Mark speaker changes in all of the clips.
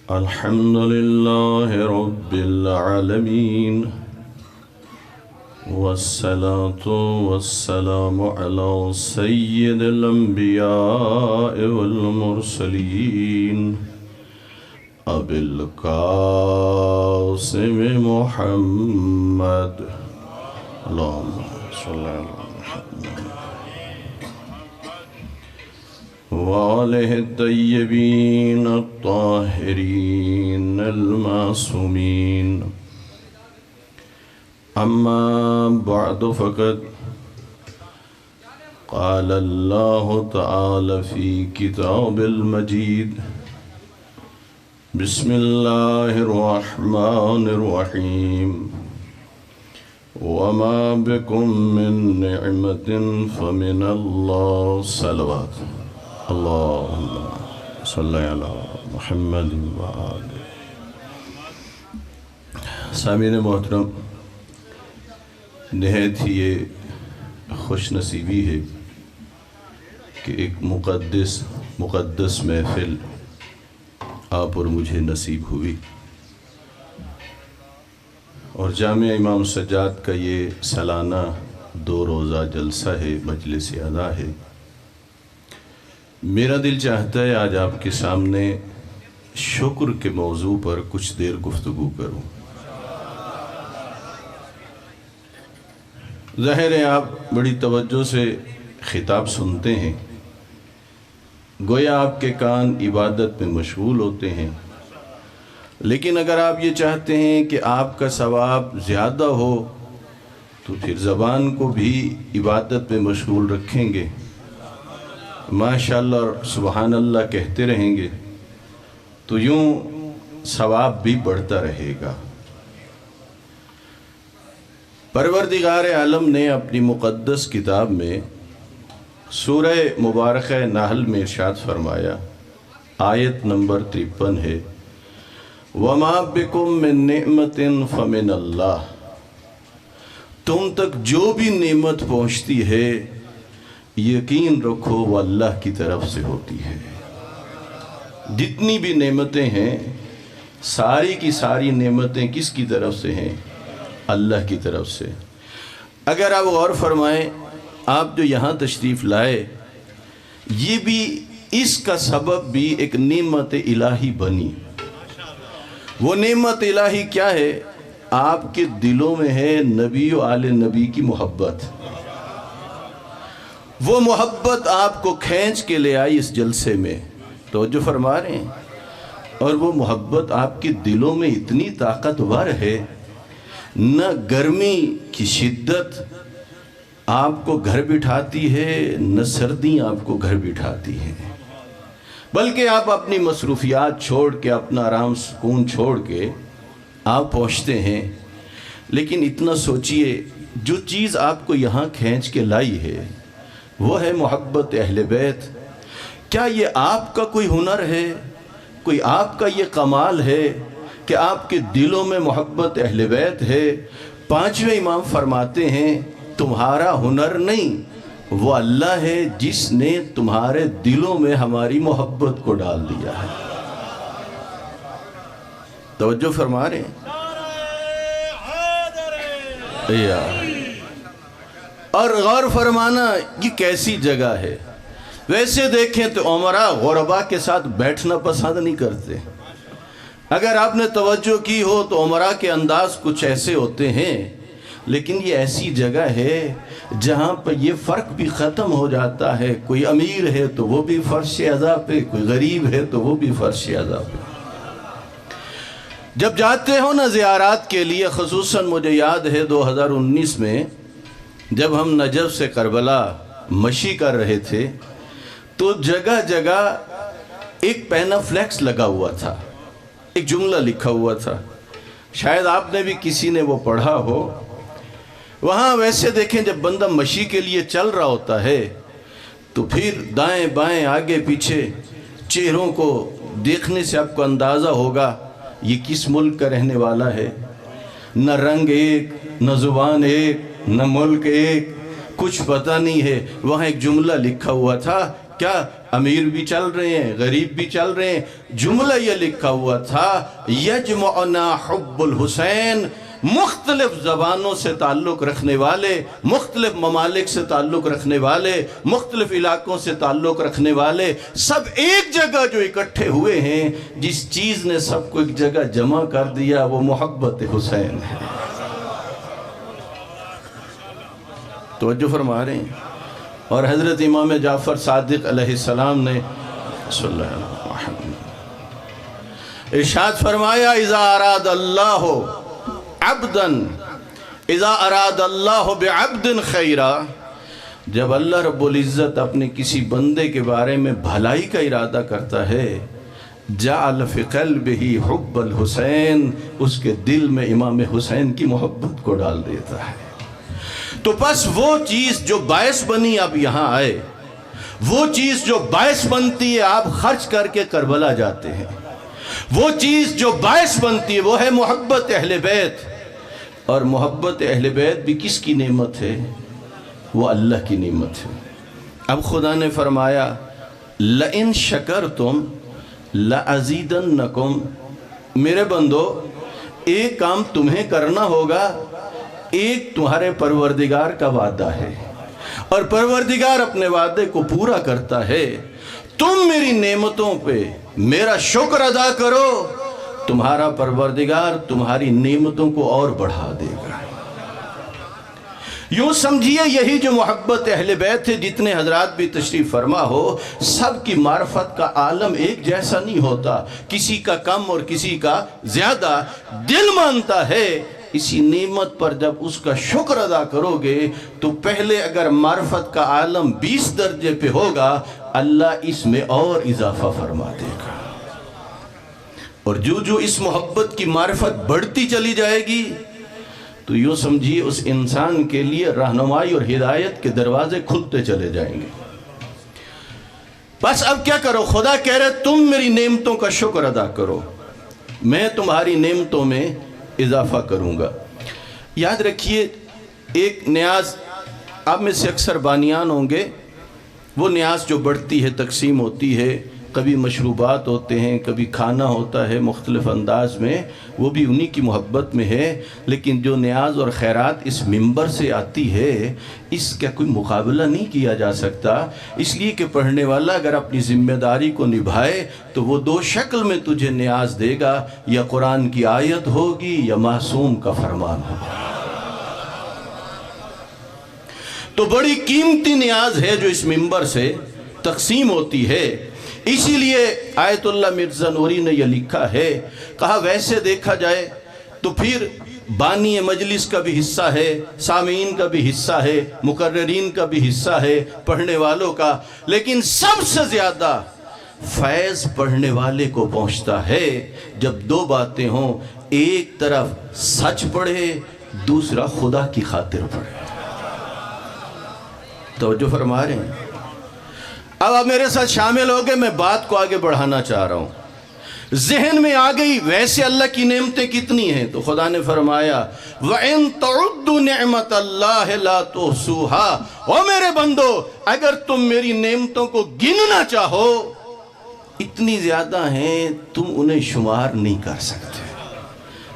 Speaker 1: الحمد لله رب العالمين والصلاة والسلام على سيد الأنبياء والمرسلين أبي القاسم محمد اللهم صل على وآله الطيبين الطاهرين المعصومين أما بعد فقد قال الله تعالى في كتاب المجيد بسم الله الرحمن الرحيم وما بكم من نعمة فمن الله صلوات اللهم صل على محمد وآله سامعین محترم، نہایت ہی یہ خوش نصیبی ہے کہ ایک مقدس محفل آپ اور مجھے نصیب ہوئی، اور جامعہ امام سجاد کا یہ سالانہ 2 روزہ جلسہ ہے، مجلس ادا ہے۔ میرا دل چاہتا ہے آج آپ کے سامنے شکر کے موضوع پر کچھ دیر گفتگو کروں۔ ظاہر ہے آپ بڑی توجہ سے خطاب سنتے ہیں، گویا آپ کے کان عبادت میں مشغول ہوتے ہیں، لیکن اگر آپ یہ چاہتے ہیں کہ آپ کا ثواب زیادہ ہو تو پھر زبان کو بھی عبادت میں مشغول رکھیں گے، ماشاءاللہ اور سبحان اللہ کہتے رہیں گے تو یوں ثواب بھی بڑھتا رہے گا۔ پروردگار عالم نے اپنی مقدس کتاب میں سورہ مبارکہ نحل میں ارشاد فرمایا، آیت نمبر 53 ہے، وَمَا بِكُم مِّن نِعْمَةٍ فَمِنَ اللَّهِ، تم تک جو بھی نعمت پہنچتی ہے یقین رکھو وہ اللہ کی طرف سے ہوتی ہے۔ جتنی بھی نعمتیں ہیں ساری کی ساری نعمتیں کس کی طرف سے ہیں؟ اللہ کی طرف سے۔ اگر آپ غور فرمائیں، آپ جو یہاں تشریف لائے، یہ بھی اس کا سبب بھی ایک نعمت الہی بنی۔ وہ نعمت الہی کیا ہے؟ آپ کے دلوں میں ہے نبی و آل نبی کی محبت۔ وہ محبت آپ کو کھینچ کے لے آئی اس جلسے میں، توجہ فرما رہے ہیں، اور وہ محبت آپ کے دلوں میں اتنی طاقتور ہے، نہ گرمی کی شدت آپ کو گھر بٹھاتی ہے، نہ سردی آپ کو گھر بٹھاتی ہے، بلکہ آپ اپنی مصروفیات چھوڑ کے، اپنا آرام سکون چھوڑ کے آپ پہنچتے ہیں۔ لیکن اتنا سوچئے، جو چیز آپ کو یہاں کھینچ کے لائی ہے وہ ہے محبت اہل بیت۔ کیا یہ آپ کا کوئی ہنر ہے، کوئی آپ کا یہ کمال ہے کہ آپ کے دلوں میں محبت اہل بیت ہے؟ 5ویں امام فرماتے ہیں، تمہارا ہنر نہیں، وہ اللہ ہے جس نے تمہارے دلوں میں ہماری محبت کو ڈال دیا ہے۔ توجہ فرما رہے ہیں؟ اور غور فرمانا یہ کیسی جگہ ہے۔ ویسے دیکھیں تو عمرہ غربا کے ساتھ بیٹھنا پسند نہیں کرتے۔ اگر آپ نے توجہ کی ہو تو عمرہ کے انداز کچھ ایسے ہوتے ہیں، لیکن یہ ایسی جگہ ہے جہاں پر یہ فرق بھی ختم ہو جاتا ہے، کوئی امیر ہے تو وہ بھی فرش اعضا پہ، کوئی غریب ہے تو وہ بھی فرش اعضا پہ۔ جب جاتے ہو نا زیارات کے لیے، خصوصاً مجھے یاد ہے 2019 میں جب ہم نجف سے کربلا مشی کر رہے تھے تو جگہ جگہ ایک پینا فلیکس لگا ہوا تھا، ایک جملہ لکھا ہوا تھا، شاید آپ نے بھی کسی نے وہ پڑھا ہو۔ وہاں ویسے دیکھیں جب بندہ مشی کے لیے چل رہا ہوتا ہے تو پھر دائیں بائیں آگے پیچھے چہروں کو دیکھنے سے آپ کو اندازہ ہوگا یہ کس ملک کا رہنے والا ہے۔ نہ رنگ ایک، نہ زبان ایک، نہ ملک ایک، کچھ پتہ نہیں ہے۔ وہاں ایک جملہ لکھا ہوا تھا، کیا امیر بھی چل رہے ہیں، غریب بھی چل رہے ہیں، جملہ یہ لکھا ہوا تھا یجمعنا حب الحسین، مختلف زبانوں سے تعلق رکھنے والے، مختلف ممالک سے تعلق رکھنے والے، مختلف علاقوں سے تعلق رکھنے والے، سب ایک جگہ جو اکٹھے ہوئے ہیں، جس چیز نے سب کو ایک جگہ جمع کر دیا وہ محبت حسین ہے۔ توجہ فرما رہے ہیں۔ اور حضرت امام جعفر صادق علیہ السلام نے صلی اللہ علیہ وسلم ارشاد فرمایا اذا اراد اللہ عبدا اذا اراد اللہ بعبد خیرا، جب اللہ رب العزت اپنے کسی بندے کے بارے میں بھلائی کا ارادہ کرتا ہے، جعل فی قلبہ حب الحسین، اس کے دل میں امام حسین کی محبت کو ڈال دیتا ہے۔ تو پس وہ چیز جو باعث بنی آپ یہاں آئے، وہ چیز جو باعث بنتی ہے آپ خرچ کر کے کربلا جاتے ہیں، وہ چیز جو باعث بنتی ہے وہ ہے محبت اہل بیت، اور محبت اہل بیت بھی کس کی نعمت ہے؟ وہ اللہ کی نعمت ہے۔ اب خدا نے فرمایا لَإِن شَكَرْتُمْ لَأَزِيدَنَّكُمْ، میرے بندو ایک کام تمہیں کرنا ہوگا، ایک تمہارے پروردگار کا وعدہ ہے اور پروردگار اپنے وعدے کو پورا کرتا ہے، تم میری نعمتوں پہ میرا شکر ادا کرو، تمہارا پروردگار تمہاری نعمتوں کو اور بڑھا دے گا۔ یوں سمجھیے یہی جو محبت اہل بیت ہے، جتنے حضرات بھی تشریف فرما ہو، سب کی معرفت کا عالم ایک جیسا نہیں ہوتا، کسی کا کم اور کسی کا زیادہ، دل مانتا ہے اسی نعمت پر جب اس کا شکر ادا کرو گے تو پہلے اگر معرفت کا عالم 20 درجے پہ ہوگا، اللہ اس میں اور اضافہ فرما دے گا، اور جو اس محبت کی معرفت بڑھتی چلی جائے گی تو یوں سمجھیے اس انسان کے لیے رہنمائی اور ہدایت کے دروازے کھلتے چلے جائیں گے۔ بس اب کیا کرو، خدا کہہ رہے تم میری نعمتوں کا شکر ادا کرو، میں تمہاری نعمتوں میں اضافہ کروں گا۔ یاد رکھیے ایک نیاز آپ میں سے اکثر بانیان ہوں گے، وہ نیاز جو بڑھتی ہے تقسیم ہوتی ہے، کبھی مشروبات ہوتے ہیں، کبھی کھانا ہوتا ہے مختلف انداز میں، وہ بھی انہی کی محبت میں ہے، لیکن جو نیاز اور خیرات اس منبر سے آتی ہے اس کا کوئی مقابلہ نہیں کیا جا سکتا، اس لیے کہ پڑھنے والا اگر اپنی ذمہ داری کو نبھائے تو وہ دو شکل میں تجھے نیاز دے گا، یا قرآن کی آیت ہوگی یا معصوم کا فرمان ہوگا۔ تو بڑی قیمتی نیاز ہے جو اس منبر سے تقسیم ہوتی ہے، اسی لیے آیت اللہ مرزا نوری نے یہ لکھا ہے، کہا ویسے دیکھا جائے تو پھر بانی مجلس کا بھی حصہ ہے، سامعین کا بھی حصہ ہے، مقررین کا بھی حصہ ہے، پڑھنے والوں کا، لیکن سب سے زیادہ فیض پڑھنے والے کو پہنچتا ہے جب دو باتیں ہوں، ایک طرف سچ پڑھے، دوسرا خدا کی خاطر پڑھے۔ توجہ فرما رہے ہیں؟ اب آپ میرے ساتھ شامل ہو گئے، میں بات کو آگے بڑھانا چاہ رہا ہوں۔ ذہن میں آ گئی ویسے اللہ کی نعمتیں کتنی ہیں، تو خدا نے فرمایا وَإِن تَعُدُّ نِعْمَةَ اللَّهِ لَا تُحْصُوهَا، او میرے بندو اگر تم میری نعمتوں کو گننا چاہو، اتنی زیادہ ہیں تم انہیں شمار نہیں کر سکتے۔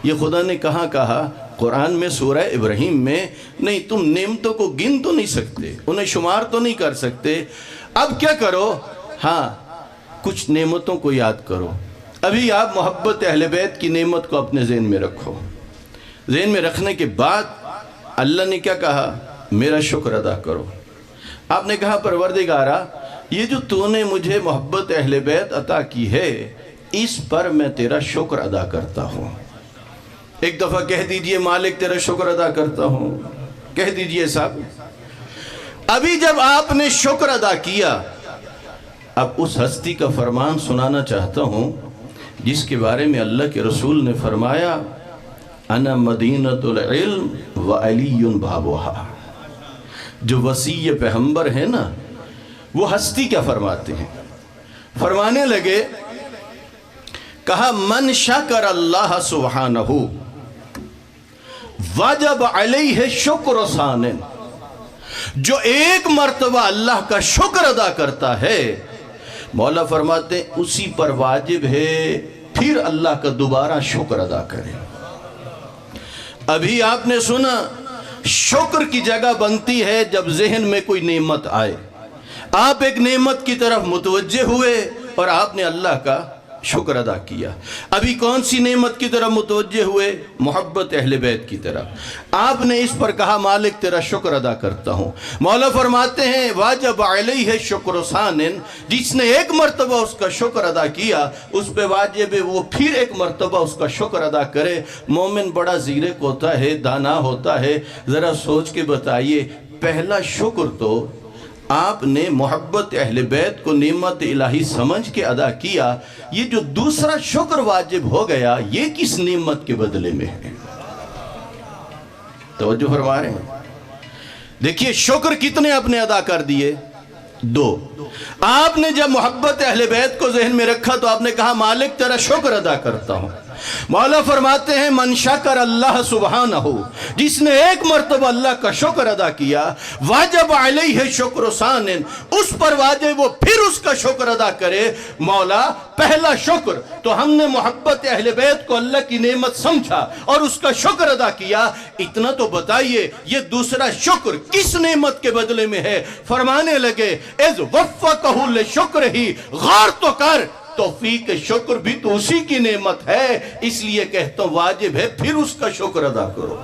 Speaker 1: یہ خدا نے کہاں کہا؟ قرآن میں سورہ ابراہیم میں، نہیں تم نعمتوں کو گن تو نہیں سکتے، انہیں شمار تو نہیں کر سکتے۔ اب کیا کرو؟ ہاں کچھ نعمتوں کو یاد کرو۔ ابھی آپ محبت اہل بیت کی نعمت کو اپنے ذہن میں رکھو، ذہن میں رکھنے کے بعد اللہ نے کیا کہا؟ میرا شکر ادا کرو۔ آپ نے کہا پروردگارا یہ جو تو نے مجھے محبت اہل بیت عطا کی ہے اس پر میں تیرا شکر ادا کرتا ہوں۔ ایک دفعہ کہہ دیجئے مالک تیرا شکر ادا کرتا ہوں، کہہ دیجئے صاحب۔ ابھی جب آپ نے شکر ادا کیا، اب اس ہستی کا فرمان سنانا چاہتا ہوں جس کے بارے میں اللہ کے رسول نے فرمایا انا مدینۃ العلم وعلی بابھا۔ جو وسیع پیغمبر ہے نا، وہ ہستی کیا فرماتے ہیں؟ فرمانے لگے، کہا من شکر اللہ سبحانہ وجب علیہ شکر ثانٍ، جو ایک مرتبہ اللہ کا شکر ادا کرتا ہے مولا فرماتے ہیں اسی پر واجب ہے پھر اللہ کا دوبارہ شکر ادا کرے۔ ابھی آپ نے سنا شکر کی جگہ بنتی ہے جب ذہن میں کوئی نعمت آئے، آپ ایک نعمت کی طرف متوجہ ہوئے اور آپ نے اللہ کا شکر ادا کیا۔ ابھی کون سی نعمت کی طرف متوجہ ہوئے؟ محبت اہل بیت کی طرف۔ آپ نے اس پر کہا مالک تیرا شکر ادا کرتا ہوں۔ مولا فرماتے ہیں واجب علیہ شکر ثانٍ، جس نے ایک مرتبہ اس کا شکر ادا کیا اس پہ واجب ہے وہ پھر ایک مرتبہ اس کا شکر ادا کرے۔ مومن بڑا زیرک ہوتا ہے، دانا ہوتا ہے، ذرا سوچ کے بتائیے پہلا شکر تو آپ نے محبت اہل بیت کو نعمت الہی سمجھ کے ادا کیا، یہ جو دوسرا شکر واجب ہو گیا یہ کس نعمت کے بدلے میں ہے؟ توجہ فرما رہے ہیں؟ دیکھیے شکر کتنے آپ نے ادا کر دیے؟ 2۔ آپ نے جب محبت اہل بیت کو ذہن میں رکھا تو آپ نے کہا مالک تیرا شکر ادا کرتا ہوں۔ مولا فرماتے ہیں من شکر اللہ سبحانہ، جس نے ایک مرتبہ اللہ کا شکر ادا کیا واجب علیہ شکر ثانٍ، اس پر واجب وہ پھر اس کا شکر ادا کرے۔ مولا پہلا شکر تو ہم نے محبت اہل بیت کو اللہ کی نعمت سمجھا اور اس کا شکر ادا کیا، اتنا تو بتائیے یہ دوسرا شکر کس نعمت کے بدلے میں ہے؟ فرمانے لگے اذ وفقہ لشکرہ، غور تو کر توفیق شکر بھی تو اسی کی نعمت ہے، اس لیے کہتا ہوں واجب ہے پھر اس کا شکر ادا کرو۔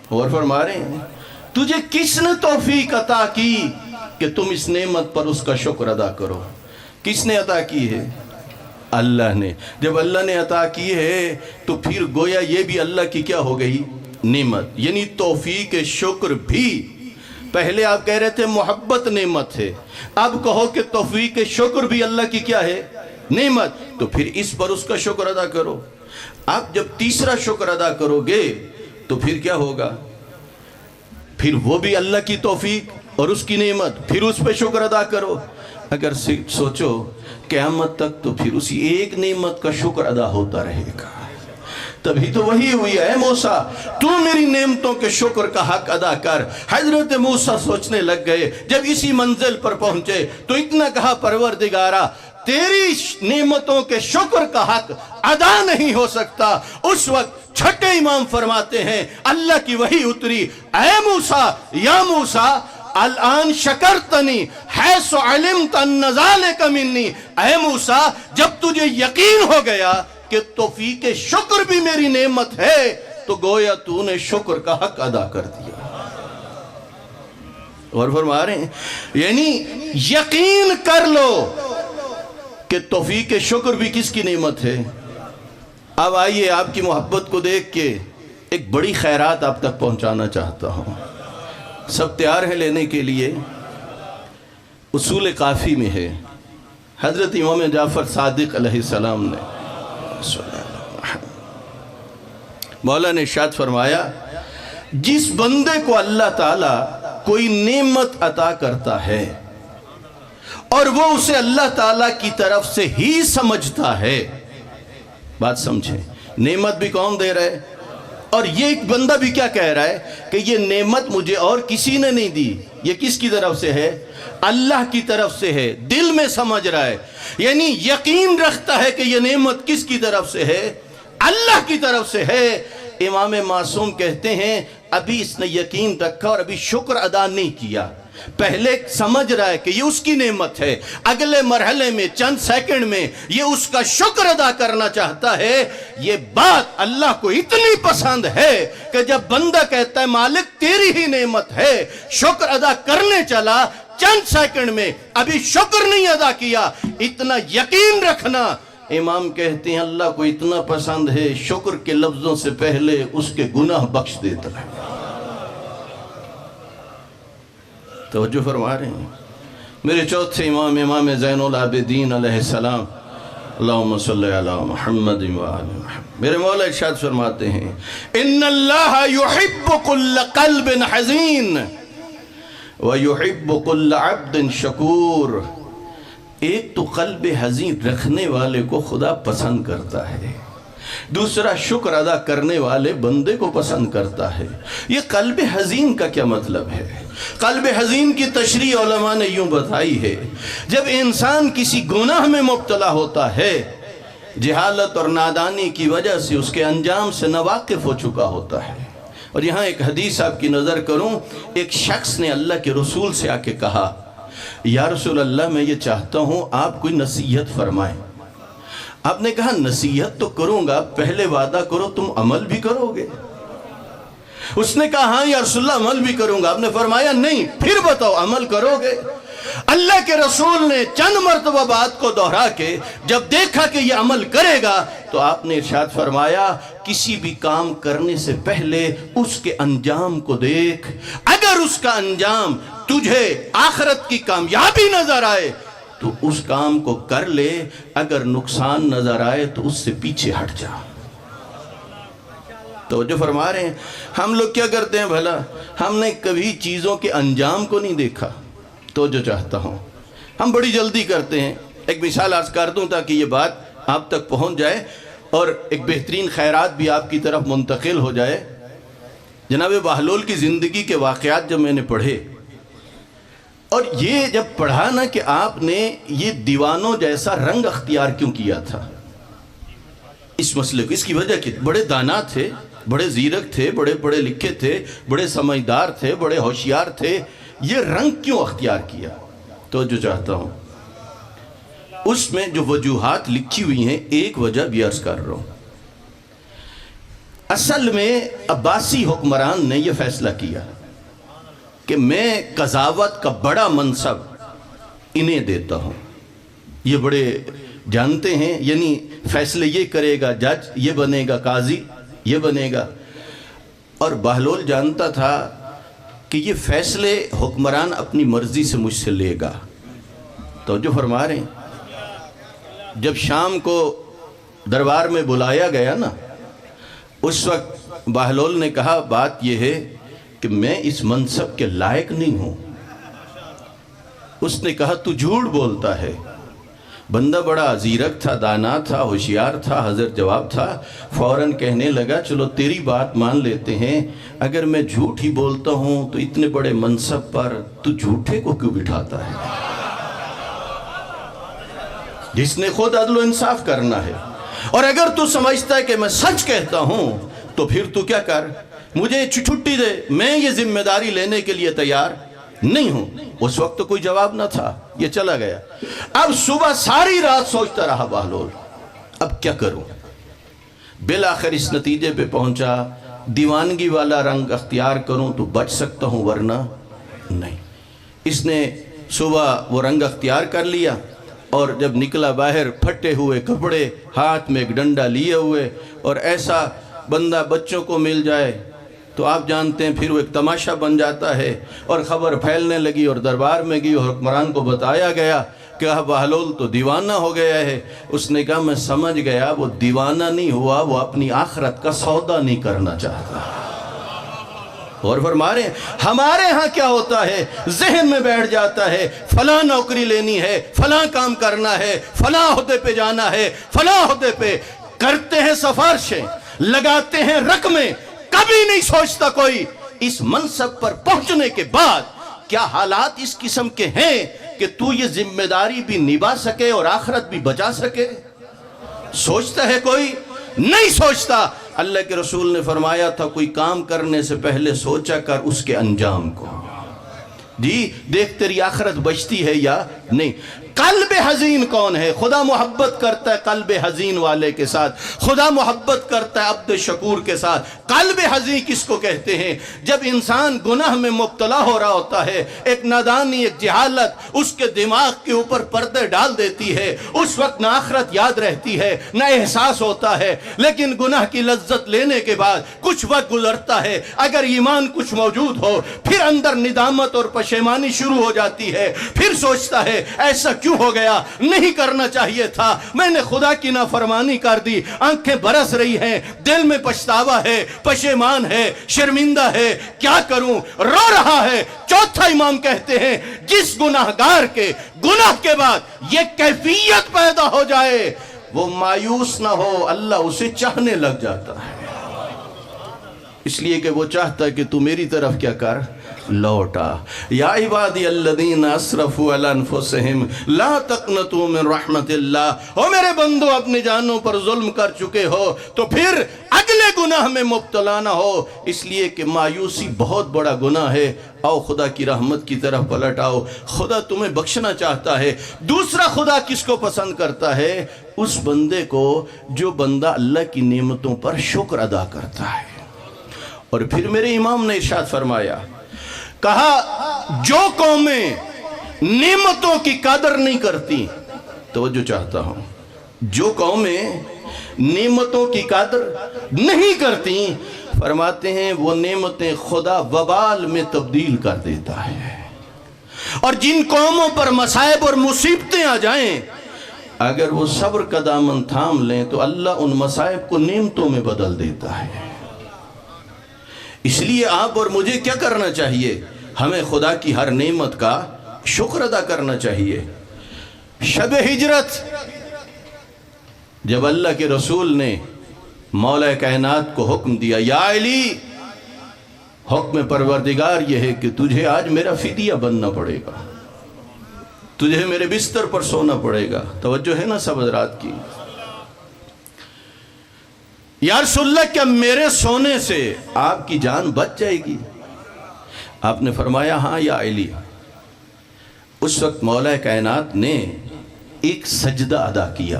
Speaker 1: اور فرما رہے ہیں تجھے کس نے توفیق عطا کی کہ تم اس نعمت پر اس کا شکر ادا کرو؟ کس نے عطا کی ہے؟ اللہ نے۔ جب اللہ نے عطا کی ہے تو پھر گویا یہ بھی اللہ کی کیا ہو گئی؟ نعمت، یعنی توفیق شکر بھی۔ پہلے آپ کہہ رہے تھے محبت نعمت ہے، اب کہو کہ توفیق شکر بھی اللہ کی کیا ہے؟ نعمت، تو پھر اس پر اس کا شکر ادا کرو۔ آپ جب تیسرا شکر ادا کرو گے تو پھر کیا ہوگا؟ پھر وہ بھی اللہ کی توفیق اور اس کی نعمت، پھر اس پہ شکر ادا کرو۔ اگر سوچو قیامت تک تو پھر اسی ایک نعمت کا شکر ادا ہوتا رہے گا۔ تبھی تو وہی ہوئی اے موسیٰ تو میری نعمتوں کے شکر کا حق ادا کر۔ حضرت موسیٰ سوچنے لگ گئے، جب اسی منزل پر پہنچے تو اتنا کہا پروردگارا تیری نعمتوں کے شکر کا حق ادا نہیں ہو سکتا۔ اس وقت چھٹے امام فرماتے ہیں اللہ کی وحی اتری، اے موسیٰ یا موسیٰ الان شکرتنی حیث علمت ان ذالک منی، اے موسیٰ جب تجھے یقین ہو گیا کہ توفیق شکر بھی میری نعمت ہے تو گویا تو نے شکر کا حق ادا کر دیا۔ اور فرما رہے ہیں یعنی یقین کر لو کہ توفیق شکر بھی کس کی نعمت ہے۔ اب آئیے آپ کی محبت کو دیکھ کے ایک بڑی خیرات آپ تک پہنچانا چاہتا ہوں۔ سب تیار ہیں لینے کے لیے؟ اصول کافی میں ہے، حضرت امام جعفر صادق علیہ السلام نے مولا نے ارشاد فرمایا جس بندے کو اللہ تعالیٰ کوئی نعمت عطا کرتا ہے اور وہ اسے اللہ تعالیٰ کی طرف سے ہی سمجھتا ہے، بات سمجھیں، نعمت بھی کون دے رہا ہے اور یہ ایک بندہ بھی کیا کہہ رہا ہے کہ یہ نعمت مجھے اور کسی نے نہیں دی، یہ کس کی طرف سے ہے؟ اللہ کی طرف سے ہے، دل میں سمجھ رہا ہے، یعنی یقین رکھتا ہے کہ یہ نعمت کس کی طرف سے ہے؟ اللہ کی طرف سے ہے۔ امام معصوم کہتے ہیں ابھی اس نے یقین رکھا اور ابھی شکر ادا نہیں کیا، پہلے سمجھ رہا ہے کہ یہ اس کی نعمت ہے، اگلے مرحلے میں چند سیکنڈ میں یہ اس کا شکر ادا کرنا چاہتا ہے۔ یہ بات اللہ کو اتنی پسند ہے کہ جب بندہ کہتا ہے مالک تیری ہی نعمت ہے، شکر ادا کرنے چلا، چند سیکنڈ میں ابھی شکر نہیں ادا کیا، اتنا یقین رکھنا، امام کہتے ہیں اللہ کو اتنا پسند ہے شکر کے لفظوں سے پہلے اس کے گناہ بخش دیتا ہے۔ توجہ فرما رہے ہیں میرے چوتھے امام، امام زین العابدین علیہ السلام، اللہم صلی علی محمد وآل محمد۔ میرے مولا ارشاد فرماتے ہیں ان اللہ یحب کل قلب حزین ویحب کل عبد شکور۔ ایک تو قلب حزین رکھنے والے کو خدا پسند کرتا ہے دوسرا شکر ادا کرنے والے بندے کو پسند کرتا ہے۔ یہ قلب حزین کا کیا مطلب ہے؟ قلب حزین کی تشریح علماء نے یوں بتائی ہے، جب انسان کسی گناہ میں مبتلا ہوتا ہے، جہالت اور نادانی کی وجہ سے اس کے انجام سے ناواقف ہو چکا ہوتا ہے۔ اور یہاں ایک حدیث آپ کی نظر کروں، ایک شخص نے اللہ کے رسول سے آ کے کہا، یا رسول اللہ میں یہ چاہتا ہوں آپ کوئی نصیحت فرمائیں۔ آپ نے کہا نصیحت تو کروں گا، پہلے وعدہ کرو تم عمل بھی کرو گے۔ اس نے کہا ہاں یا رسول اللہ عمل بھی کروں گا۔ آپ نے فرمایا نہیں، پھر بتاؤ عمل کرو گے؟ اللہ کے رسول نے چند مرتبہ بات کو دہرا کے جب دیکھا کہ یہ عمل کرے گا تو آپ نے ارشاد فرمایا، کسی بھی کام کرنے سے پہلے اس کے انجام کو دیکھ، اگر اس کا انجام تجھے آخرت کی کامیابی نظر آئے تو اس کام کو کر لے، اگر نقصان نظر آئے تو اس سے پیچھے ہٹ جا۔ تو جو فرما رہے ہیں، ہم لوگ کیا کرتے ہیں بھلا؟ ہم نے کبھی چیزوں کے انجام کو نہیں دیکھا۔ تو جو چاہتا ہوں، ہم بڑی جلدی کرتے ہیں۔ ایک مثال عرض کر دوں تاکہ یہ بات آپ تک پہنچ جائے اور ایک بہترین خیرات بھی آپ کی طرف منتقل ہو جائے۔ جناب بہلول کی زندگی کے واقعات جب میں نے پڑھے، اور یہ جب پڑھا نا کہ آپ نے یہ دیوانوں جیسا رنگ اختیار کیوں کیا تھا اس مسئلے کو، اس کی وجہ کی بڑے دانا تھے، بڑے زیرک تھے، بڑے پڑھے لکھے تھے، بڑے سمجھدار تھے، بڑے ہوشیار تھے، یہ رنگ کیوں اختیار کیا؟ تو جو چاہتا ہوں اس میں جو وجوہات لکھی ہوئی ہیں، ایک وجہ بھی عرض کر رہا ہوں۔ اصل میں عباسی حکمران نے یہ فیصلہ کیا کہ میں قضاوت کا بڑا منصب انہیں دیتا ہوں، یہ بڑے جانتے ہیں، یعنی فیصلے یہ کرے گا جج، یہ بنے گا قاضی، یہ بنے گا۔ اور بہلول جانتا تھا کہ یہ فیصلے حکمران اپنی مرضی سے مجھ سے لے گا۔ تو جو فرما رہے ہیں، جب شام کو دربار میں بلایا گیا نا، اس وقت بہلول نے کہا بات یہ ہے کہ میں اس منصب کے لائق نہیں ہوں۔ اس نے کہا تو جھوٹ بولتا ہے۔ بندہ بڑا زیرک تھا، دانا تھا، ہوشیار تھا، حاضر جواب تھا، فوراً کہنے لگا چلو تیری بات مان لیتے ہیں، اگر میں جھوٹ ہی بولتا ہوں تو اتنے بڑے منصب پر تو جھوٹے کو کیوں بٹھاتا ہے؟ جس نے خود عدل و انصاف کرنا ہے۔ اور اگر تو سمجھتا ہے کہ میں سچ کہتا ہوں تو پھر تو کیا کر، مجھے چھٹی دے، میں یہ ذمہ داری لینے کے لیے تیار نہیں ہوں۔ اس وقت تو کوئی جواب نہ تھا، یہ چلا گیا۔ اب صبح ساری رات سوچتا رہا بہلول، اب کیا کروں؟ بالآخر اس نتیجے پہ پہنچا، دیوانگی والا رنگ اختیار کروں تو بچ سکتا ہوں ورنہ نہیں۔ اس نے صبح وہ رنگ اختیار کر لیا، اور جب نکلا باہر پھٹے ہوئے کپڑے، ہاتھ میں ایک ڈنڈا لیے ہوئے، اور ایسا بندہ بچوں کو مل جائے تو آپ جانتے ہیں پھر وہ ایک تماشا بن جاتا ہے، اور خبر پھیلنے لگی اور دربار میں گئی اور حکمران کو بتایا گیا کہ بہلول تو دیوانہ ہو گیا ہے۔ اس نے کہا میں سمجھ گیا وہ دیوانہ نہیں ہوا، وہ اپنی آخرت کا سودا نہیں کرنا چاہتا۔ اور فرما رہے ہیں ہمارے ہاں کیا ہوتا ہے، ذہن میں بیٹھ جاتا ہے فلاں نوکری لینی ہے، فلاں کام کرنا ہے، فلاں عہدے پہ جانا ہے، فلاں عہدے پہ کرتے ہیں سفارشیں، لگاتے ہیں رقمیں، کبھی نہیں سوچتا کوئی اس منصب پر پہنچنے کے بعد کیا حالات اس قسم کے ہیں کہ تو یہ ذمہ داری بھی نبھا سکے اور آخرت بھی بچا سکے؟ سوچتا ہے کوئی؟ نہیں سوچتا۔ اللہ کے رسول نے فرمایا تھا کوئی کام کرنے سے پہلے سوچا کر اس کے انجام کو، جی دیکھ تیری آخرت بچتی ہے یا نہیں۔ قلب حزین کون ہے؟ خدا محبت کرتا ہے قلب حزین والے کے ساتھ، خدا محبت کرتا ہے عبد شکور کے ساتھ۔ قلب حزین کس کو کہتے ہیں؟ جب انسان گناہ میں مبتلا ہو رہا ہوتا ہے، ایک نادانی، ایک جہالت اس کے دماغ کے اوپر پردے ڈال دیتی ہے، اس وقت نہ آخرت یاد رہتی ہے نہ احساس ہوتا ہے، لیکن گناہ کی لذت لینے کے بعد کچھ وقت گزرتا ہے، اگر ایمان کچھ موجود ہو پھر اندر ندامت اور پشیمانی شروع ہو جاتی ہے، پھر سوچتا ہے ایسا کیوں ہو گیا، نہیں کرنا چاہیے تھا، میں نے خدا کی نافرمانی کر دی، آنکھیں برس رہی ہیں، دل میں پچھتاوا ہے، پشیمان ہے، شرمندہ ہے، کیا کروں، رو رہا ہے۔ چوتھا امام کہتے ہیں جس گناہگار کے گناہ کے بعد یہ کیفیت پیدا ہو جائے وہ مایوس نہ ہو، اللہ اسے چاہنے لگ جاتا ہے، اس لیے کہ وہ چاہتا ہے کہ تو میری طرف کیا کر، لوٹا۔ یا عبادی الذین اسرفوا علی انفسہم لا تقنطوا من رحمت اللہ، او میرے بندو اپنی جانوں پر ظلم کر چکے ہو تو پھر اگلے گناہ میں مبتلا نہ ہو، اس لیے کہ مایوسی بہت بڑا گناہ ہے۔ آؤ خدا کی رحمت کی طرف پلٹ آؤ، خدا تمہیں بخشنا چاہتا ہے۔ دوسرا خدا کس کو پسند کرتا ہے؟ اس بندے کو جو بندہ اللہ کی نعمتوں پر شکر ادا کرتا ہے۔ اور پھر میرے امام نے ارشاد فرمایا، کہا جو قومیں نعمتوں کی قدر نہیں کرتی، توجہ چاہتا ہوں، جو قومیں نعمتوں کی قدر نہیں کرتی، فرماتے ہیں وہ نعمتیں خدا وبال میں تبدیل کر دیتا ہے۔ اور جن قوموں پر مصائب اور مصیبتیں آ جائیں، اگر وہ صبر کا دامن تھام لیں تو اللہ ان مصائب کو نعمتوں میں بدل دیتا ہے۔ اس لیے آپ اور مجھے کیا کرنا چاہیے؟ ہمیں خدا کی ہر نعمت کا شکر ادا کرنا چاہیے۔ شب ہجرت جب اللہ کے رسول نے مولا کائنات کو حکم دیا، یا علی، حکم پروردگار یہ ہے کہ تجھے آج میرا فدیہ بننا پڑے گا، تجھے میرے بستر پر سونا پڑے گا۔ توجہ ہے نا سب حضرات کی؟ یا رسول اللہ، کیا میرے سونے سے آپ کی جان بچ جائے گی؟ آپ نے فرمایا ہاں یا علی۔ اس وقت مولا کائنات نے ایک سجدہ ادا کیا،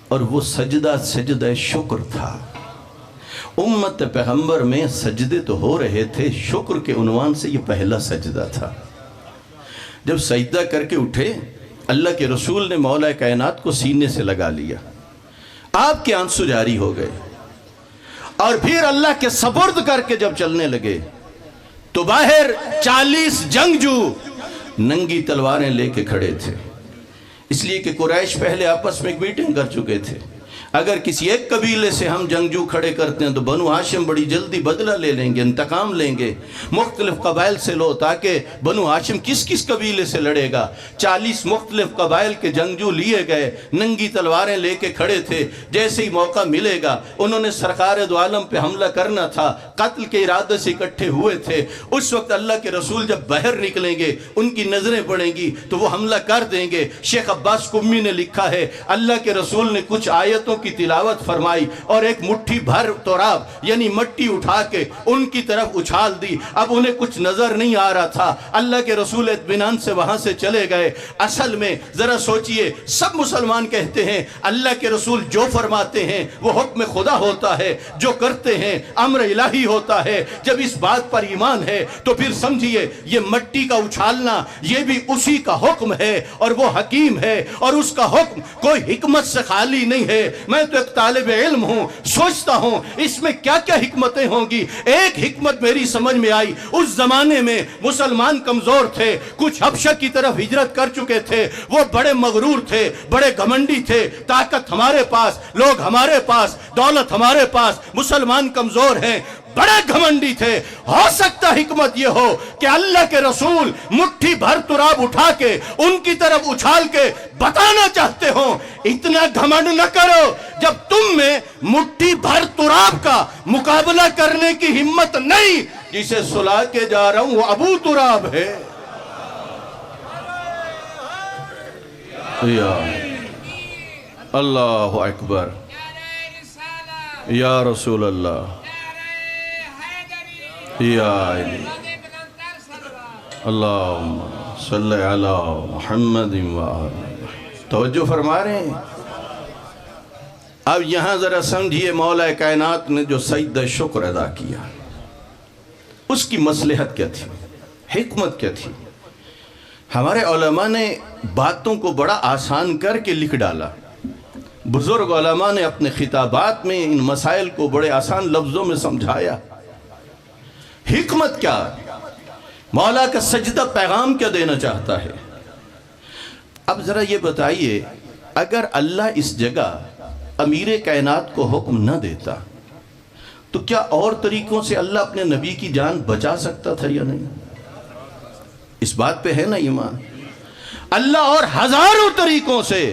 Speaker 1: اور وہ سجدہ سجدہ شکر تھا۔ امت پیغمبر میں سجدے تو ہو رہے تھے، شکر کے عنوان سے یہ پہلا سجدہ تھا۔ جب سجدہ کر کے اٹھے، اللہ کے رسول نے مولا کائنات کو سینے سے لگا لیا، آپ کے آنسو جاری ہو گئے، اور پھر اللہ کے سپرد کر کے جب چلنے لگے تو باہر 40 جنگجو ننگی تلواریں لے کے کھڑے تھے، اس لیے کہ قریش پہلے آپس میں ایک میٹنگ کر چکے تھے، اگر کسی ایک قبیلے سے ہم جنگجو کھڑے کرتے ہیں تو بنو ہاشم بڑی جلدی بدلہ لے لیں گے، انتقام لیں گے، مختلف قبائل سے لو، تاکہ بنو ہاشم کس کس قبیلے سے لڑے گا۔ 40 مختلف قبائل کے جنگجو لیے گئے، ننگی تلواریں لے کے کھڑے تھے، جیسے ہی موقع ملے گا انہوں نے سرکار دو عالم پہ حملہ کرنا تھا، قتل کے ارادے سے اکٹھے ہوئے تھے۔ اس وقت اللہ کے رسول جب باہر نکلیں گے، ان کی نظریں پڑیں گی تو وہ حملہ کر دیں گے۔ شیخ عباس قمی نے لکھا ہے، اللہ کے رسول نے کچھ آیتوں کی تلاوت فرمائی اور ایک مٹھی بھر تراب یعنی مٹی اٹھا کے ان کی طرف اچھال دی۔ اب انہیں کچھ نظر نہیں آ رہا تھا، اللہ کے رسول اطمینان سے وہاں سے چلے گئے۔ اصل میں ذرا سوچئے، سب مسلمان کہتے ہیں اللہ کے رسول جو فرماتے ہیں وہ حکم خدا ہوتا ہے، جو کرتے ہیں امر الہی ہوتا ہے۔ جب اس بات پر ایمان ہے تو پھر سمجھئے یہ مٹی کا اچھالنا یہ بھی اسی کا حکم ہے، اور وہ حکیم ہے، اور اس کا حکم کوئی حکمت سے خالی نہیں ہے۔ میں تو ایک طالب علم ہوں، سوچتا ہوں اس میں کیا کیا حکمتیں ہوں گی۔ ایک حکمت میری سمجھ میں آئی، اس زمانے میں مسلمان کمزور تھے، کچھ حبشہ کی طرف ہجرت کر چکے تھے، وہ بڑے مغرور تھے، بڑے گھمنڈی تھے، طاقت ہمارے پاس، لوگ ہمارے پاس، دولت ہمارے پاس، مسلمان کمزور ہیں، بڑے گھمنڈی تھے۔ ہو سکتا حکمت یہ ہو کہ اللہ کے رسول مٹھی بھر تراب اٹھا کے ان کی طرف اچھال کے بتانا چاہتے ہوں اتنا گھمنڈ نہ کرو، جب تم میں مٹھی بھر تراب کا مقابلہ کرنے کی ہمت نہیں، جسے سلا کے جا رہا ہوں وہ ابو تراب ہے۔ یا اللہ اکبر، یا رسول اللہ، یا علی، اللہم صلی علی محمد وآلہ۔ توجہ فرما رہے ہیں؟ اب یہاں ذرا سمجھیے، مولا کائنات نے جو سجدہ شکر ادا کیا، اس کی مصلحت کیا تھی، حکمت کیا تھی؟ ہمارے علماء نے باتوں کو بڑا آسان کر کے لکھ ڈالا۔ بزرگ علماء نے اپنے خطابات میں ان مسائل کو بڑے آسان لفظوں میں سمجھایا۔ حکمت کیا؟ مولا کا سجدہ پیغام کیا دینا چاہتا ہے؟ اب ذرا یہ بتائیے، اگر اللہ اس جگہ امیر کائنات کو حکم نہ دیتا تو کیا اور طریقوں سے اللہ اپنے نبی کی جان بچا سکتا تھا یا نہیں؟ اس بات پہ ہے نا ایمان؟ اللہ اور ہزاروں طریقوں سے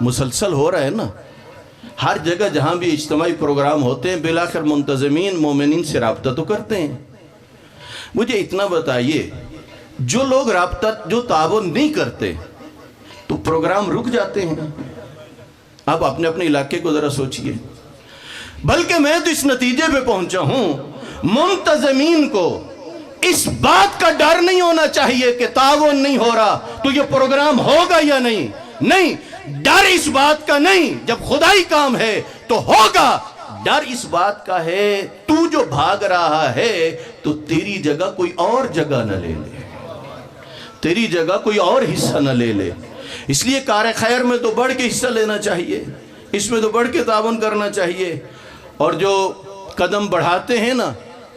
Speaker 1: مسلسل ہو رہا ہے نا، ہر جگہ جہاں بھی اجتماعی پروگرام ہوتے ہیں بالآخر منتظمین مومنین سے رابطہ تو کرتے ہیں۔ مجھے اتنا بتائیے، جو لوگ رابطہ جو تعاون نہیں کرتے تو پروگرام رک جاتے ہیں۔ آپ اپنے اپنے علاقے کو ذرا سوچئے۔ بلکہ میں تو اس نتیجے پہ پہنچا ہوں، منتظمین کو اس بات کا ڈر نہیں ہونا چاہیے کہ تعاون نہیں ہو رہا تو یہ پروگرام ہوگا یا نہیں۔ نہیں، ڈر اس بات کا نہیں، جب خدائی کام ہے تو ہوگا۔ ڈر اس بات کا ہے تو جو بھاگ رہا ہے تو تیری جگہ کوئی اور جگہ نہ لے لے، تیری جگہ کوئی اور حصہ نہ لے لے۔ اس لیے کار خیر میں تو بڑھ کے حصہ لینا چاہیے، اس میں تو بڑھ کے تعاون کرنا چاہیے۔ اور جو قدم بڑھاتے ہیں نا،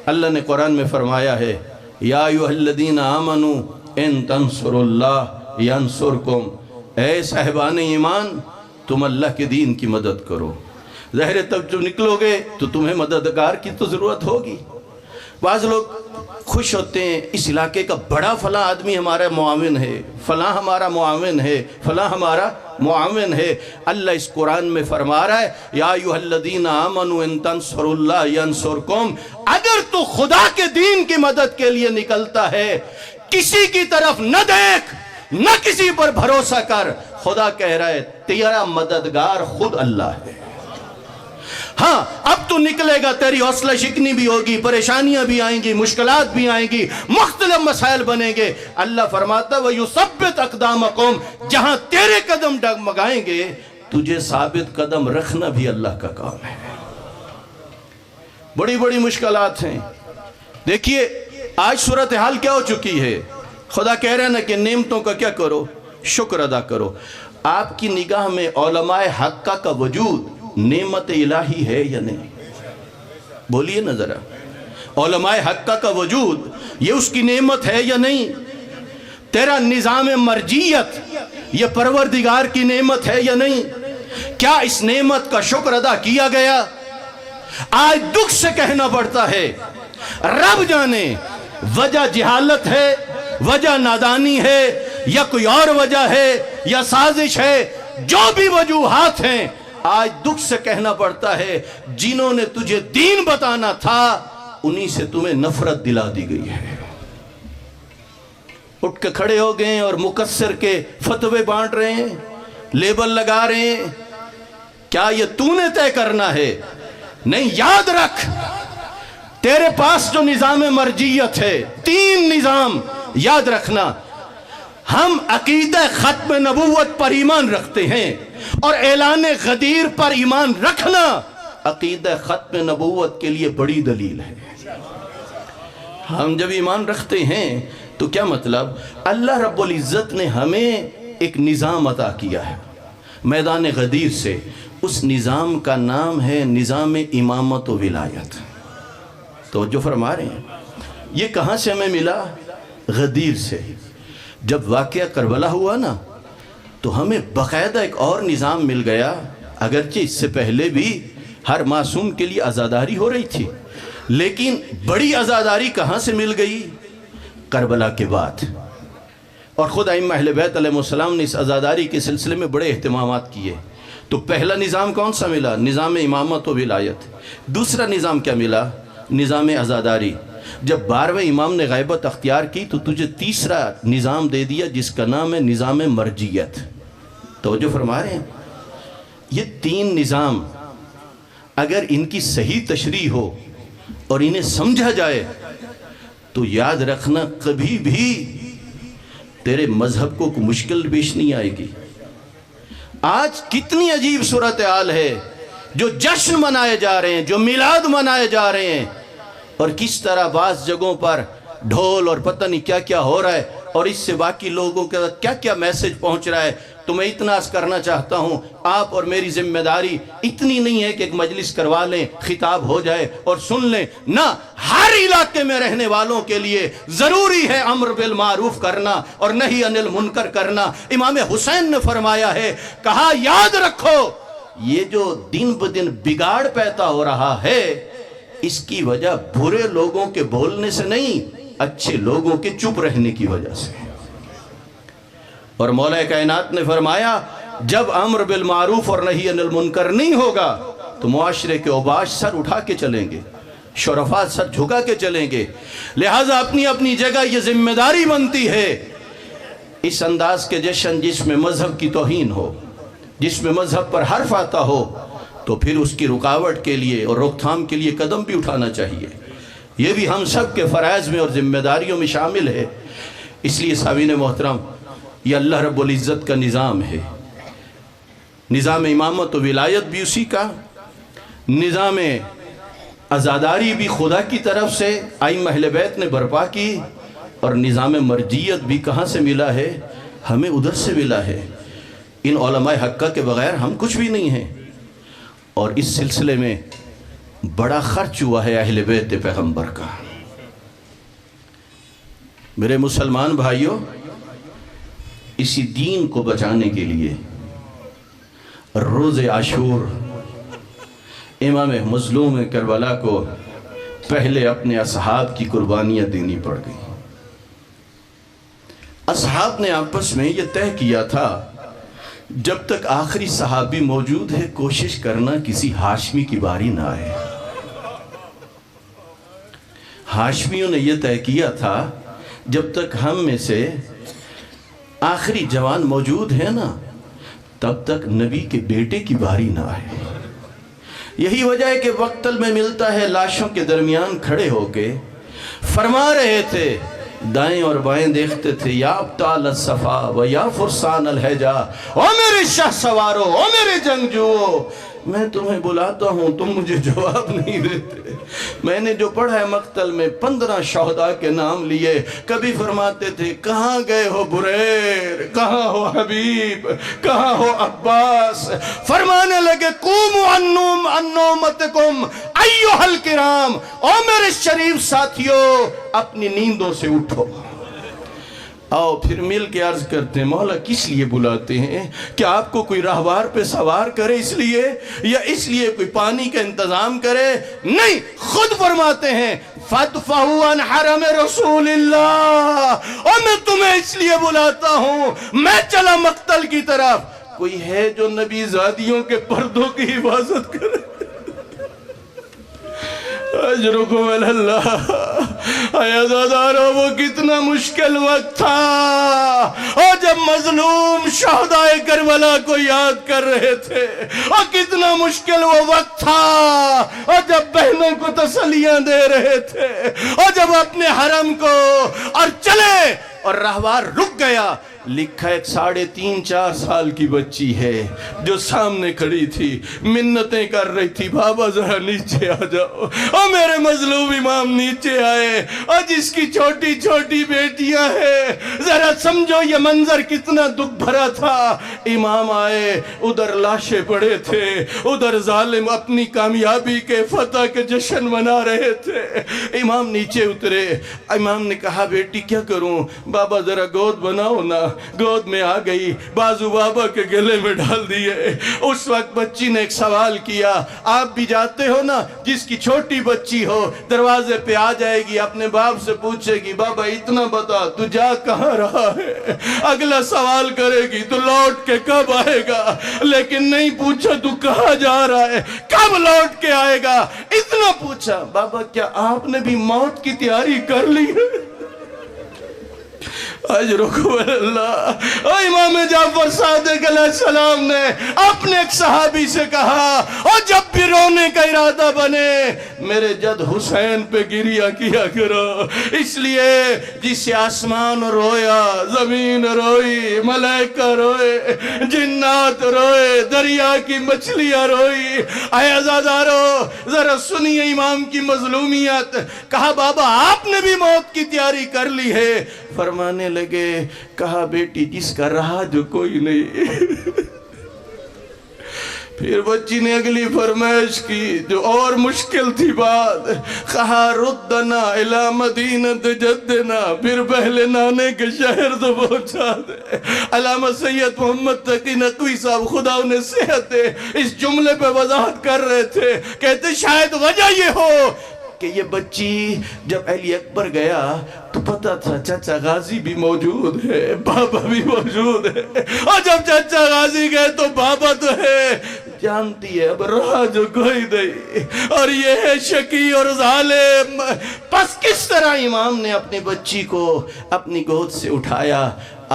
Speaker 1: اللہ نے قرآن میں فرمایا ہے یا ایھا الذین آمنوا ان تنصروا اللہ ینصرکم، اے صاحبان ایمان تم اللہ کے دین کی مدد کرو۔ ظاہر تب جو نکلو گے تو تمہیں مددگار کی تو ضرورت ہوگی۔ بعض لوگ خوش ہوتے ہیں اس علاقے کا بڑا فلاں آدمی ہمارا معاون ہے، فلاں ہمارا معاون ہے، فلاں ہمارا معاون ہے۔ اللہ اس قرآن میں فرما رہا ہے یا ایھا الذین آمنوا ان تنصروا اللہ ینصرکم، اگر تو خدا کے دین کی مدد کے لیے نکلتا ہے کسی کی طرف نہ دیکھ، نہ کسی پر بھروسہ کر، خدا کہہ رہا ہے تیرا مددگار خود اللہ ہے۔ ہاں اب تو نکلے گا، تیری حوصلہ شکنی بھی ہوگی، پریشانیاں بھی آئیں گی، مشکلات بھی آئیں گی، مختلف مسائل بنیں گے۔ اللہ فرماتا ہے وَيُثَبِّتْ أَقْدَامَكُمْ، جہاں تیرے قدم ڈگمگائیں گے تجھے ثابت قدم رکھنا بھی اللہ کا کام ہے۔ بڑی بڑی مشکلات ہیں۔ دیکھیے آج صورتحال کیا ہو چکی ہے، خدا کہہ رہے ہیں نا کہ نعمتوں کا کیا کرو، شکر ادا کرو۔ آپ کی نگاہ میں علماء حقہ کا وجود نعمت الہی ہے یا نہیں؟ بولیے نا ذرا، علماء حقہ کا وجود یہ اس کی نعمت ہے یا نہیں؟ تیرا نظام مرجیت یہ پروردگار کی نعمت ہے یا نہیں؟ کیا اس نعمت کا شکر ادا کیا گیا؟ آج دکھ سے کہنا پڑتا ہے، رب جانے وجہ جہالت ہے، وجہ نادانی ہے، یا کوئی اور وجہ ہے، یا سازش ہے، جو بھی وجوہات ہیں، آج دکھ سے کہنا پڑتا ہے جنہوں نے تجھے دین بتانا تھا انہی سے تمہیں نفرت دلا دی گئی ہے۔ اٹھ کے کھڑے ہو گئے اور مقصر کے فتوے بانٹ رہے ہیں، لیبل لگا رہے ہیں۔ کیا یہ تو نے طے کرنا ہے؟ نہیں، یاد رکھ تیرے پاس جو نظام مرجیت ہے، تین نظام یاد رکھنا۔ ہم عقیدہ ختم نبوت پر ایمان رکھتے ہیں اور اعلان غدیر پر ایمان رکھنا عقیدہ ختم نبوت کے لیے بڑی دلیل ہے۔ ہم جب ایمان رکھتے ہیں تو کیا مطلب؟ اللہ رب العزت نے ہمیں ایک نظام عطا کیا ہے میدان غدیر سے، اس نظام کا نام ہے نظام امامت و ولایت۔ توجہ فرما رہے ہیں؟ یہ کہاں سے ہمیں ملا؟ غدیر سے۔ جب واقعہ کربلا ہوا نا تو ہمیں باقاعدہ ایک اور نظام مل گیا، اگرچہ اس سے پہلے بھی ہر معصوم کے لیے عزاداری ہو رہی تھی، لیکن بڑی عزاداری کہاں سے مل گئی؟ کربلا کے بعد۔ اور خود ائمہ اہل بیت علیہ السلام نے اس عزاداری کے سلسلے میں بڑے اہتمامات کیے۔ تو پہلا نظام کون سا ملا؟ نظام امامت و ولایت۔ دوسرا نظام کیا ملا؟ نظام عزاداری۔ جب 12ویں امام نے غیبت اختیار کی تو تجھے تیسرا نظام دے دیا جس کا نام ہے نظام مرجیت۔ توجہ فرما رہے ہیں؟ یہ تین نظام اگر ان کی صحیح تشریح ہو اور انہیں سمجھا جائے تو یاد رکھنا کبھی بھی تیرے مذہب کو کوئی مشکل پیش نہیں آئے گی۔ آج کتنی عجیب صورتحال ہے، جو جشن منائے جا رہے ہیں، جو میلاد منائے جا رہے ہیں، اور کس طرح بعض جگہوں پر ڈھول اور پتہ نہیں کیا کیا ہو رہا ہے، اور اس سے باقی لوگوں کے کیا کیا میسج پہنچ رہا ہے۔ تو میں اتنا عرض کرنا چاہتا ہوں، آپ اور میری ذمہ داری اتنی نہیں ہے کہ ایک مجلس کروا لیں، خطاب ہو جائے اور سن لیں، نہ، ہر علاقے میں رہنے والوں کے لیے ضروری ہے امر بالمعروف کرنا اور نہی عن المنکر کرنا۔ امام حسین نے فرمایا ہے، کہا یاد رکھو یہ جو دن بدن بگاڑ پیدا ہو رہا ہے اس کی وجہ برے لوگوں کے بولنے سے نہیں، اچھے لوگوں کے چپ رہنے کی وجہ سے۔ اور مولا کائنات نے فرمایا جب امر بالمعروف اور نہی عن المنکر نہیں ہوگا تو معاشرے کے اوباش سر اٹھا کے چلیں گے، شرفاء سر جھکا کے چلیں گے۔ لہٰذا اپنی اپنی جگہ یہ ذمہ داری بنتی ہے، اس انداز کے جشن جس میں مذہب کی توہین ہو، جس میں مذہب پر حرف آتا ہو، تو پھر اس کی رکاوٹ کے لیے اور روک تھام کے لیے قدم بھی اٹھانا چاہیے۔ یہ بھی ہم سب کے فرائض میں اور ذمہ داریوں میں شامل ہے۔ اس لیے سامعین محترم، یہ اللہ رب العزت کا نظام ہے، نظام امامت و ولایت بھی اسی کا، نظام عزاداری بھی خدا کی طرف سے ائمہ اہل بیت نے برپا کی، اور نظام مرجیت بھی کہاں سے ملا ہے؟ ہمیں ادھر سے ملا ہے۔ ان علماء حقہ کے بغیر ہم کچھ بھی نہیں ہیں، اور اس سلسلے میں بڑا خرچ ہوا ہے اہل بیت پیغمبر کا۔ میرے مسلمان بھائیوں، اسی دین کو بچانے کے لیے روز عاشور امام مظلوم کربلا کو پہلے اپنے اصحاب کی قربانیاں دینی پڑ گئی۔ اصحاب نے آپس میں یہ طے کیا تھا، جب تک آخری صحابی موجود ہے کوشش کرنا کسی ہاشمی کی باری نہ آئے۔ ہاشمیوں نے یہ طے کیا تھا، جب تک ہم میں سے آخری جوان موجود ہے نا، تب تک نبی کے بیٹے کی باری نہ آئے۔ یہی وجہ ہے کہ وقتل میں ملتا ہے لاشوں کے درمیان کھڑے ہو کے فرما رہے تھے، دائیں اور بائیں دیکھتے تھے، یا ابطال الصفا و یا فرسان الحجا، او میرے شاہ سوارو، او میرے جنگجوؤں، میں تمہیں بلاتا ہوں، تم مجھے جواب نہیں دیتے۔ میں نے جو پڑھا ہے مقتل میں 15 شہداء کے نام لیے، کبھی فرماتے تھے کہاں گئے ہو بریر، کہاں ہو حبیب، کہاں ہو عباس، فرمانے لگے قوموا عن نومتکم ایھا الکرام، او میرے شریف ساتھیو اپنی نیندوں سے اٹھو۔ آؤ پھر مل کے عرض کرتے ہیں، مولا کس لیے بلاتے ہیں؟ کیا آپ کو کوئی راہوار پہ سوار کرے اس لیے، یا اس لیے کوئی پانی کا انتظام کرے؟ نہیں، خود فرماتے ہیں فَادْفَعُوا عَنْ حَرَمِ رسول اللہ، اور میں تمہیں اس لیے بلاتا ہوں، میں چلا مقتل کی طرف، کوئی ہے جو نبی زادیوں کے پردوں کی حفاظت کرے؟ اجرکم اللہ۔ عزادارو، وہ کتنا مشکل وقت تھا، اور جب مظلوم شہداء کربلا کو یاد کر رہے تھے، اور کتنا مشکل وہ وقت تھا، اور جب بہنوں کو تسلیاں دے رہے تھے، اور جب اپنے حرم کو اور چلے، اور راہوار رک گیا۔ لکھا ایک 3.5-4 سال کی بچی ہے جو سامنے کھڑی تھی، منتیں کر رہی تھی، بابا ذرا نیچے آ جاؤ، اور میرے مظلوم امام نیچے آئے، اور جس کی چھوٹی چھوٹی بیٹیاں ہیں، ذرا سمجھو یہ منظر کتنا دکھ بھرا تھا۔ امام آئے، ادھر لاشیں پڑے تھے، ادھر ظالم اپنی کامیابی کے فتح کے جشن منا رہے تھے۔ امام نیچے اترے، امام نے کہا بیٹی کیا کروں؟ بابا ذرا گود بناؤ نا۔ گود میں آ گئی، بازو بابا کے گلے میں ڈال دیے۔ اس وقت بچی نے ایک سوال کیا، آپ بھی جاتے ہو نا، جس کی چھوٹی بچی ہو دروازے پہ آ جائے گی، اپنے باپ سے پوچھے گی بابا اتنا بتا تو جا کہاں رہا ہے، اگلا سوال کرے گی تو لوٹ کے کب آئے گا، لیکن نہیں پوچھا تو کہاں جا رہا ہے، کب لوٹ کے آئے گا، اتنا پوچھا۔ بابا کیا آپ نے بھی موت کی تیاری کر لی ہے؟ اجرکم اللہ۔ اور امام جعفر صادق علیہ السلام نے اپنے ایک صحابی سے کہا، اور جب بھی رونے کا ارادہ بنے میرے جد حسین پہ گریہ کیا کرو، اس لیے جسے آسمان رویا، زمین روئی، ملائکہ روئے، جنات روئے، دریا کی مچھلیاں روئی۔ اے عزادارو ذرا سنیے امام کی مظلومیت۔ کہا بابا آپ نے بھی موت کی تیاری کر لی ہے؟ فرمانے لگے، کہا بیٹی جس کا رہا جو کوئی نہیں۔ پھر بچی نے اگلی فرمائش کی جو اور مشکل تھی بات، کہا ردنا الی مدینت جدنا، پھر پہلے نانے کے شہر تو پہنچا دے۔ علامہ سید محمد تقی نقوی صاحب خدا انہیں صحت دے، اس جملے پہ وضاحت کر رہے تھے، کہتے شاید وجہ یہ ہو کہ یہ بچی جب علی اکبر گیا تو پتا تھا چچا غازی بھی موجود ہے، بابا بھی موجود ہے، اور جب چچا غازی گئے تو بابا تو ہے، جانتی ہے اب رہا جو کوئی نہیں، اور یہ ہے شقی اور ظالم۔ پس کس طرح امام نے اپنے بچی کو اپنی گود سے اٹھایا،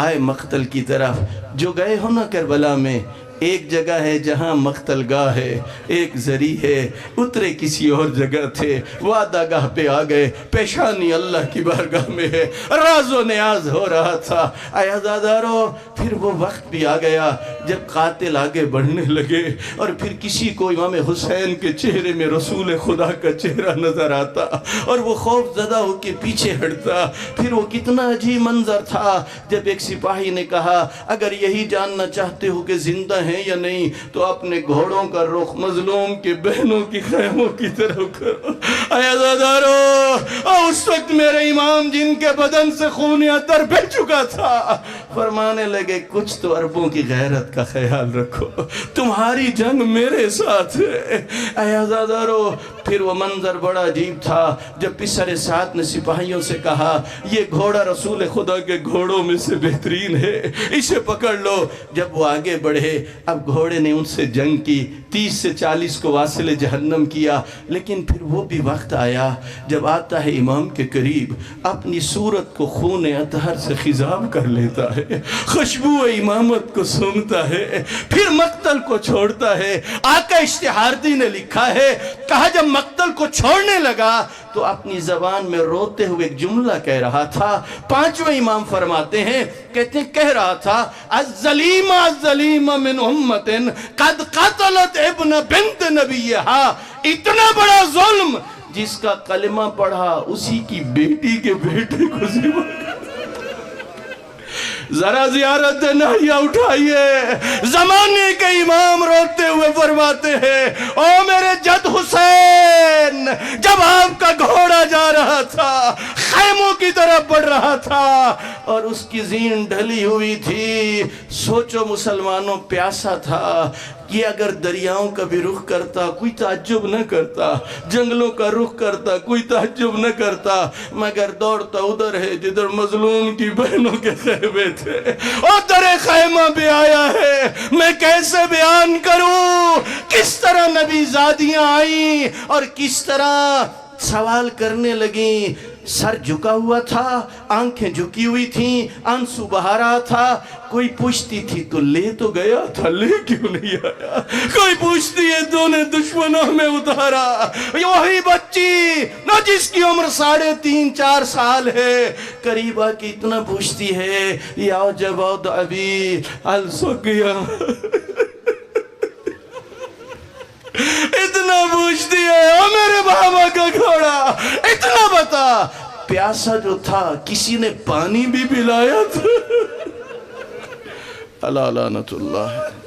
Speaker 1: آئے مقتل کی طرف۔ جو گئے ہو نا کربلا میں، ایک جگہ ہے جہاں مقتل گاہ ہے، ایک زری ہے، اترے کسی اور جگہ تھے، وعدہ گاہ پہ آ گئے، پیشانی اللہ کی بارگاہ میں ہے، راز و نیاز ہو رہا تھا۔ اے عزادارو، پھر وہ وقت بھی آ گیا جب قاتل آگے بڑھنے لگے، اور پھر کسی کو امام حسین کے چہرے میں رسول خدا کا چہرہ نظر آتا، اور وہ خوف زدہ ہو کے پیچھے ہٹتا۔ پھر وہ کتنا عجیب منظر تھا جب ایک سپاہی نے کہا اگر یہی جاننا چاہتے ہو کہ زندہ ہیں یا نہیں تو اپنے گھوڑوں کا رخ مظلوم کے بہنوں کی خیموں کی طرف کرو۔ اے عزادارو، اس وقت میرے امام جن کے بدن سے خون عطر بہہ چکا تھا فرمانے لگے کچھ تو عربوں کی غیرت کا خیال رکھو، تمہاری جنگ میرے ساتھ ہے۔ اے عزادارو، پھر وہ منظر بڑا عجیب تھا جب پسر سعد نے سپاہیوں سے کہا یہ گھوڑا رسول خدا کے گھوڑوں میں سے بہترین ہے، اسے پکڑ لو۔ جب وہ آگے بڑھے، اب گھوڑے نے ان سے جنگ کی، 30 سے 40 کو واصل جہنم کیا، لیکن پھر وہ بھی وقت آیا جب آتا ہے امام کے قریب، اپنی صورت کو خون اطہر سے خضاب کر لیتا ہے، خوشبو امامت کو سونگتا ہے، پھر مقتل کو چھوڑتا ہے۔ آقا اشتہاردی نے لکھا ہے، کہا جب مقتل کو چھوڑنے لگا تو اپنی زبان میں روتے ہوئے ایک جملہ کہہ رہا تھا۔ پانچویں امام فرماتے ہیں، کہتے ہیں کہہ رہا تھا الظلیم الظلیم من امت قد قتلت ابن بنت نبیہا، اتنا بڑا ظلم جس کا کلمہ پڑھا اسی کی بیٹی کے بیٹے کو ذبح کر۔ ذرا زیارت نہیہ اٹھائیے، زمانے کے امام روتے ہوئے فرماتے ہیں او میرے جد حسین، جب آپ کا گھوڑا جا رہا تھا، خیموں کی طرف بڑھ رہا تھا اور اس کی زین ڈھلی ہوئی تھی، سوچو مسلمانوں پیاسا تھا، یہ اگر دریاؤں کا بھی رخ کرتا کوئی تعجب نہ کرتا، جنگلوں کا رخ کرتا کوئی تعجب نہ کرتا، مگر دوڑتا ادھر ہے جدھر مظلوم کی بہنوں کے خیمے تھے، اور در خیمہ بھی آیا ہے۔ میں کیسے بیان کروں کس طرح نبی زادیاں آئیں اور کس طرح سوال کرنے لگیں، سر جھکا ہوا تھا، آنکھیں جھکی ہوئی تھیں، آنسو بہا رہا تھا۔ کوئی پوچھتی تھی تو لے تو گیا تھا، لے کیوں نہیں آیا؟ کوئی پوچھتی ہے تو نے دشمنوں میں اتارا۔ وہی بچی نہ جس کی عمر 3.5-4 سال ہے، قریب آ کے اتنا پوچھتی ہے یا جبود ابی السقیا، اتنا پوچھتی ہے او میرے بابا کا گھوڑا، اتنا بتا۔ پیاسا جو تھا کسی نے پانی بھی پلایا تھا۔ اللہ لعنت اللہ ہے۔